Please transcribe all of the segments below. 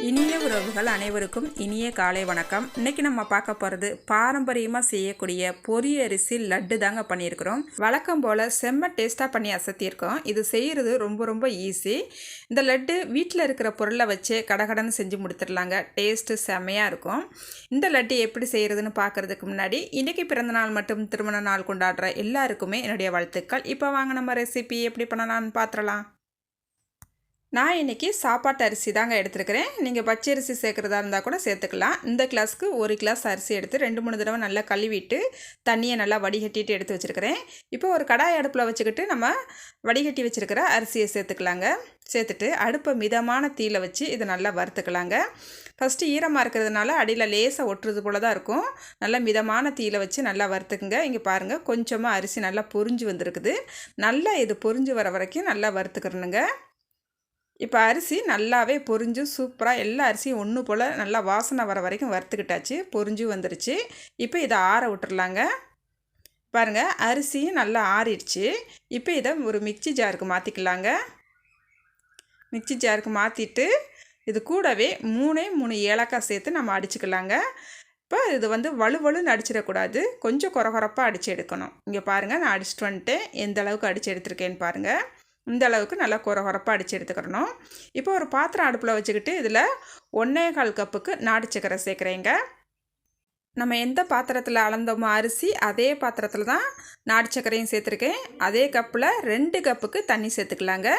இனிய உறவுகள் அனைவருக்கும் இனிய காலை வணக்கம். இன்றைக்கி நம்ம பார்க்க போகிறது பாரம்பரியமாக செய்யக்கூடிய பொரியரிசி லட்டு தாங்க பண்ணியிருக்கிறோம். வழக்கம் போல் செம்ம டேஸ்ட்டாக பண்ணி அசத்தியிருக்கோம். இது செய்கிறது ரொம்ப ஈஸி. இந்த லட்டு வீட்டில் இருக்கிற பொருளை வச்சு கடகடன்னு செஞ்சு முடித்துடலாங்க. டேஸ்ட்டு செம்மையாக இருக்கும். இந்த லட்டு எப்படி செய்கிறதுன்னு பார்க்குறதுக்கு முன்னாடி இன்றைக்கி பிறந்தநாள் மற்றும் திருமண நாள் கொண்டாடுற எல்லாருக்குமே என்னுடைய வாழ்த்துக்கள். இப்போ வாங்க நம்ம ரெசிபி எப்படி பண்ணலான்னு பார்த்துடலாம். நான் இன்றைக்கி சாப்பாட்டு அரிசி தாங்க எடுத்துருக்கிறேன். நீங்கள் பச்சை அரிசி சேர்க்குறதா இருந்தால் கூட சேர்த்துக்கலாம். இந்த கிளாஸ்க்கு 1 கிளாஸ் அரிசி எடுத்து 2-3 தடவை நல்லா கழுவிட்டு தண்ணியை நல்லா வடிகட்டிட்டு எடுத்து வச்சுருக்கிறேன். இப்போ ஒரு கடாய் அடுப்பில் வச்சுக்கிட்டு நம்ம வடிகட்டி வச்சுருக்கிற அரிசியை சேர்த்துக்கலாங்க. சேர்த்துட்டு அடுப்பை மிதமான தீயில வச்சு இதை நல்லா வறுத்துக்கலாங்க. ஃபஸ்ட்டு ஈரமாக இருக்கிறதுனால அடியில் லேசாக ஒட்டுறது போல தான் இருக்கும். நல்லா மிதமான தீயில வச்சு நல்லா வறுத்துக்குங்க. இங்கே பாருங்கள், கொஞ்சமாக அரிசி நல்லா பொரிஞ்சு வந்திருக்குது. நல்லா இது பொரிஞ்சு வர வரைக்கும் நல்லா வறுத்துக்கிறணுங்க. இப்போ அரிசி நல்லாவே பொரிஞ்சு சூப்பராக எல்லா அரிசியும் ஒன்று போல் நல்லா வாசனை வர வரைக்கும் வறுத்துக்கிட்டாச்சு. பொரிஞ்சு வந்துருச்சு. இப்போ இதை ஆற விட்டுறலாங்க. பாருங்கள், அரிசியும் நல்லா ஆறிடுச்சு. இப்போ இதை ஒரு மிக்சி ஜாருக்கு மாற்றிக்கலாங்க. மிக்சி ஜாருக்கு மாற்றிட்டு இது கூடவே 3 ஏலக்காய் சேர்த்து நம்ம அடிச்சுக்கலாங்க. இப்போ இது வலுவலுன்னு அடிச்சிடக்கூடாது, கொஞ்சம் கொரகொரப்பாக அடித்து எடுக்கணும். இங்கே பாருங்கள், நான் அடிச்சுட்டு வந்துட்டேன். எந்த அளவுக்கு அடித்து எடுத்துருக்கேன்னு பாருங்கள். இந்த அளவுக்கு நல்லா கொரகொரப்பாக அடித்து எடுத்துக்கிறணும். இப்போ ஒரு பாத்திரம் அடுப்பில் வச்சுக்கிட்டு இதில் 1/4 கப்புக்கு நாட்டு சக்கரை சேர்க்குறேங்க. நம்ம எந்த பாத்திரத்தில் அளந்தோமோ அரிசி அதே பாத்திரத்தில் தான் நாட்டு சக்கரையும் சேர்த்துருக்கேன். அதே கப்பில் 2 கப்புக்கு தண்ணி சேர்த்துக்கலாங்க.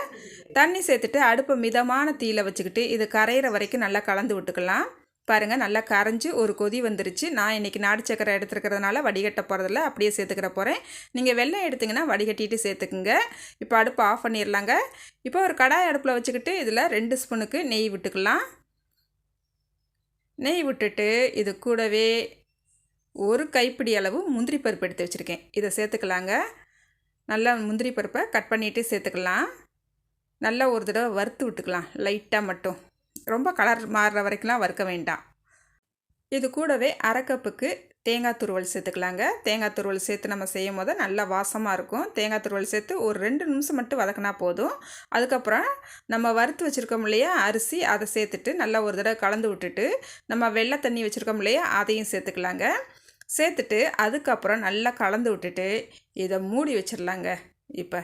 தண்ணி சேர்த்துட்டு அடுப்பை மிதமான தீயில வச்சுக்கிட்டு இது கரையிற வரைக்கும் நல்லா கலந்து விட்டுக்கலாம். பாருங்கள், நல்லா கரைஞ்சி ஒரு கொதி வந்துருச்சு. நான் இன்றைக்கி நாட்டு சக்கரை எடுத்துருக்கிறதுனால வடிகட்ட போகிறதில்ல, அப்படியே சேர்த்துக்கிற போகிறேன். நீங்கள் வெல்லம் எடுத்திங்கன்னா வடிகட்டிட்டு சேர்த்துக்குங்க. இப்போ அடுப்பு ஆஃப் பண்ணிடலாங்க. இப்போ ஒரு கடாய் அடுப்பில் வச்சுக்கிட்டு இதில் 2 ஸ்பூனுக்கு நெய் விட்டுக்கலாம். நெய் விட்டுட்டு இது கூடவே ஒரு கைப்பிடி அளவு முந்திரி பருப்பு எடுத்து வச்சுருக்கேன். இதை சேர்த்துக்கலாங்க. நல்லா முந்திரி பருப்பை கட் பண்ணிவிட்டு சேர்த்துக்கலாம். நல்லா ஒரு தடவை வறுத்து விட்டுக்கலாம், லைட்டாக மட்டும். ரொம்ப கலர் மாறுற வரைக்கும்லாம் வறுக்க வேண்டாம். இது கூடவே 1/2 கப்புக்கு தேங்காய் துருவல் சேர்த்துக்கலாங்க. தேங்காய் துருவல் சேர்த்து நம்ம செய்யும் போது நல்லா வாசமாக இருக்கும். தேங்காய் துருவல் சேர்த்து ஒரு 2 நிமிஷம் மட்டும் வதக்கினா போதும். அதுக்கப்புறம் நம்ம வறுத்து வச்சுருக்கோம் இல்லையா அரிசி, அதை சேர்த்துட்டு நல்லா ஒரு தடவை கலந்து விட்டுட்டு நம்ம வெள்ளை தண்ணி வச்சுருக்கோம் இல்லையா அதையும் சேர்த்துக்கலாங்க. சேர்த்துட்டு அதுக்கப்புறம் நல்லா கலந்து விட்டுட்டு இதை மூடி வச்சிடலாங்க. இப்போ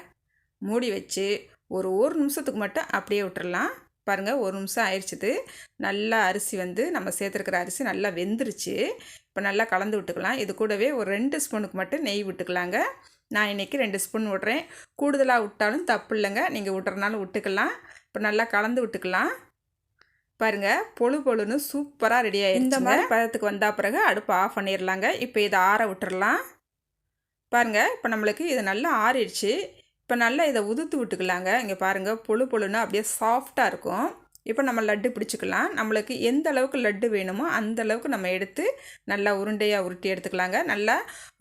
மூடி வச்சு ஒரு நிமிஷத்துக்கு மட்டும் அப்படியே விட்டுடலாம். பாருங்கள், 1 நிமிஷம் ஆயிடுச்சுது. நல்லா அரிசி நம்ம சேர்த்துருக்கிற அரிசி நல்லா வெந்துருச்சு. இப்போ நல்லா கலந்து விட்டுக்கலாம். இது கூடவே ஒரு 2 ஸ்பூனுக்கு மட்டும் நெய் விட்டுக்கலாங்க. நான் இன்றைக்கி 2 ஸ்பூன் விட்றேன். கூடுதலாக விட்டாலும் தப்பு இல்லைங்க, நீங்கள் விட்டுறனாலும் விட்டுக்கலாம். இப்போ நல்லா கலந்து விட்டுக்கலாம். பாருங்கள், பொழுன்னு சூப்பராக ரெடி ஆகிடுச்சு. இந்த மாதிரி பதத்துக்கு வந்தால் பிறகு அடுப்பு ஆஃப் பண்ணிடலாங்க. இப்போ இதை ஆற விட்டுறலாம். பாருங்கள், இப்போ நம்மளுக்கு இது நல்லா ஆறிடுச்சு. இப்போ நல்லா இதை உதுத்து விட்டுக்கலாங்க. இங்கே பாருங்கள், பொழுன்னு அப்படியே சாஃப்டாக இருக்கும். இப்போ நம்ம லட்டு பிடிச்சிக்கலாம். நம்மளுக்கு எந்த அளவுக்கு லட்டு வேணுமோ அந்த அளவுக்கு நம்ம எடுத்து நல்லா உருண்டையாக உருட்டி எடுத்துக்கலாங்க. நல்லா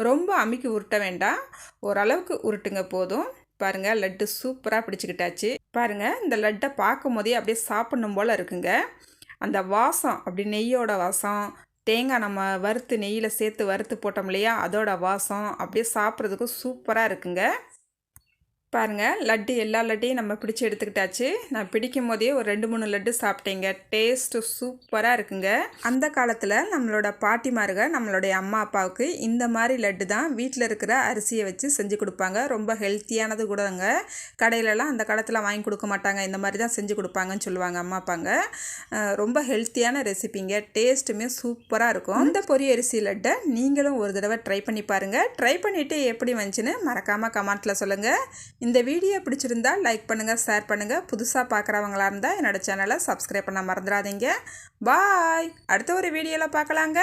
ரொம்ப அமுக்கி உருட்ட வேண்டாம், ஓரளவுக்கு உருட்டுங்க போதும். பாருங்கள், லட்டு சூப்பராக பிடிச்சிக்கிட்டாச்சு. பாருங்கள், இந்த லட்டை பார்க்கும் போதே அப்படியே சாப்பிடணும் போல் இருக்குங்க. அந்த வாசம், அப்படி நெய்யோட வாசம், தேங்காய் நம்ம வறுத்து நெய்யில் சேர்த்து வறுத்து போட்டோம் இல்லையா அதோட வாசம் அப்படியே சாப்பிட்றதுக்கு சூப்பராக இருக்குங்க. பாருங்கள், லட்டு எல்லா லட்டையும் நம்ம பிடிச்சி எடுத்துக்கிட்டாச்சு. நான் பிடிக்கும் போதே ஒரு 2-3 லட்டு சாப்பிட்டேங்க. டேஸ்ட்டு சூப்பராக இருக்குங்க. அந்த காலத்தில் நம்மளோட பாட்டிமார்கள் நம்மளுடைய அம்மா அப்பாவுக்கு இந்த மாதிரி லட்டு தான் வீட்டில் இருக்கிற அரிசியை வச்சு செஞ்சு கொடுப்பாங்க. ரொம்ப ஹெல்த்தியானது கூடங்க. கடையிலலாம் அந்த காலத்தில் வாங்கி கொடுக்க மாட்டாங்க, இந்த மாதிரி தான் செஞ்சு கொடுப்பாங்கன்னு சொல்லுவாங்க அம்மா அப்பாங்க. ரொம்ப ஹெல்த்தியான ரெசிபிங்க. டேஸ்ட்டுமே சூப்பராக இருக்கும். இந்த பொரி அரிசி லட்டை நீங்களும் ஒரு தடவை ட்ரை பண்ணி பாருங்கள். ட்ரை பண்ணிவிட்டு எப்படி வந்துச்சுன்னு மறக்காமல் கமெண்ட்டில் சொல்லுங்கள். இந்த வீடியோ பிடிச்சிருந்தா லைக் பண்ணுங்கள், ஷேர் பண்ணுங்கள். புதுசாக பார்க்குறவங்களா இருந்தால் என்னோடய சேனலை சப்ஸ்கிரைப் பண்ண மறந்துடாதீங்க. பாய். அடுத்த ஒரு வீடியோவில் பார்க்கலாங்க.